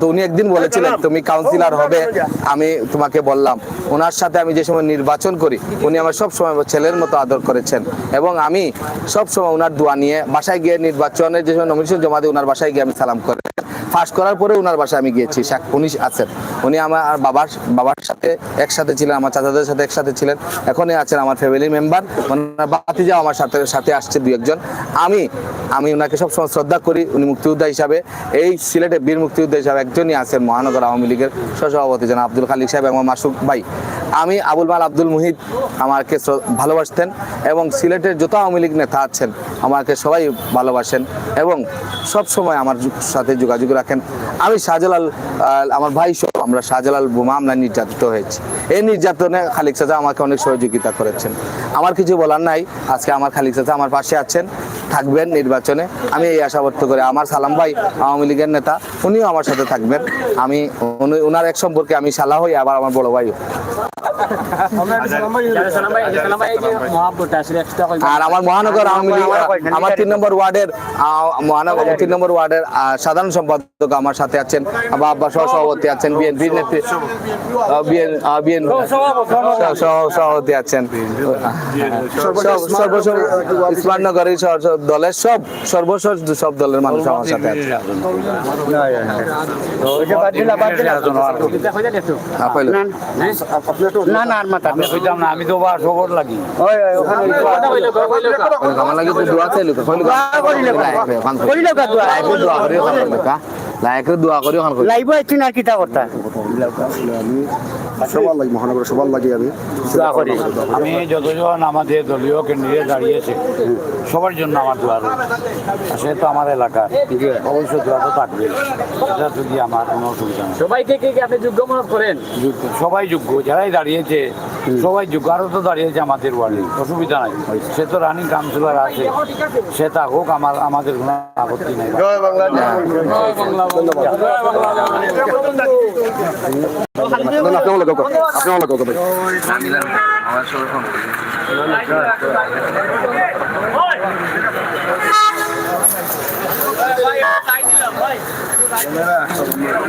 তো উনি একদিন বলেছিলেন তুমি কাউন্সিলর হবে, আমি তোমাকে বললাম। ওনার সাথে আমি যে সময় নির্বাচন করি উনি আমার সব সময় ছেলের মতো আদর করেছেন, এবং আমি সব সময় ওনার দোয়া নিয়ে বাসায় গিয়ে নির্বাচনের যে সময় নমিনেশন জমা দিই ওনার বাসায় গিয়ে আমি সালাম করে পাস করার পরে ওনার বাসায় আমি গিয়েছি। উনি আছেন, উনি আমার বাবার সাথে একসাথে ছিলেন, আমার চাচাদের সাথে একসাথে ছিলেন, এখনই আছেন আমার ফ্যামিলি মেম্বার। ওনার ভাতিজা আমার সাথে আসছে দুই একজন। আমি ওনাকে সবসময় শ্রদ্ধা করি। উনি মুক্তিযোদ্ধা হিসাবে, এই সিলেটে বীর মুক্তিযোদ্ধা হিসাবে একজনই আছেন মহানগর আওয়ামী লীগের সহসভাপতি জনাব আব্দুল খালিক সাহেব এবং মাসুক ভাই। আমি আবুল মাল আব্দুল মুহিত আমাকে ভালোবাসতেন, এবং সিলেটের যত আওয়ামী লীগ নেতা আছেন আমাকে সবাই ভালোবাসেন এবং সব সময় আমার সাথে যোগাযোগ রাখেন। আমি শাহজালাল, আমার ভাই সহ আমরা শাহজালাল বোমা আমরা নির্যাতিত হয়েছি। এই নির্যাতনে খালিক চাচা আমাকে অনেক সহযোগিতা করেছেন। আমার কিছু বলার নাই, আজকে আমার খালিক চাচা আমার পাশে আছেন, থাকবেন নির্বাচনে। আমি এই আশা ব্যক্ত করি। আমার সালাম ভাই আওয়ামী লীগের নেতা, উনিও আমার সাথে থাকবেন। আমি ওনার এক সম্পর্কে আমি শালা হই, আবার আমার বড় ভাইও। আর আমার মহানগর আওয়ামী লীগ আমার 3 নম্বর ওয়ার্ডের সাধারণ সম্পাদক আমার সাথে আছেন, আব্বা সহসভাপতি আছেন, বিএনপির নেত্রী সভাপতি আছেন, ইসলামনগরের দলের সব দলের মানুষ আমার সাথে আছে। আমি তো খবর লাগি আমি যতজন আমাদের দলীয় কেন্দ্রে দাঁড়িয়েছে সবার জন্য আমার দোয়া সে তো আমার এলাকার অবশ্যই দোয়া তো থাকবে, এটা যদি আমার কোনো অসুবিধা নেই। সবাইকে আপনি যোগ্য মনে করেন? সবাই যোগ্য, যারাই দাঁড়িয়েছে সবাই যোগ্য। আরও তো দাঁড়িয়েছে আমাদের ওয়ার্ডে, অসুবিধা নাই। সে তো রানিং কাউন্সিলর আছে, সে থাকুক, আমাদের কোনো আপত্তি নেই। আপনার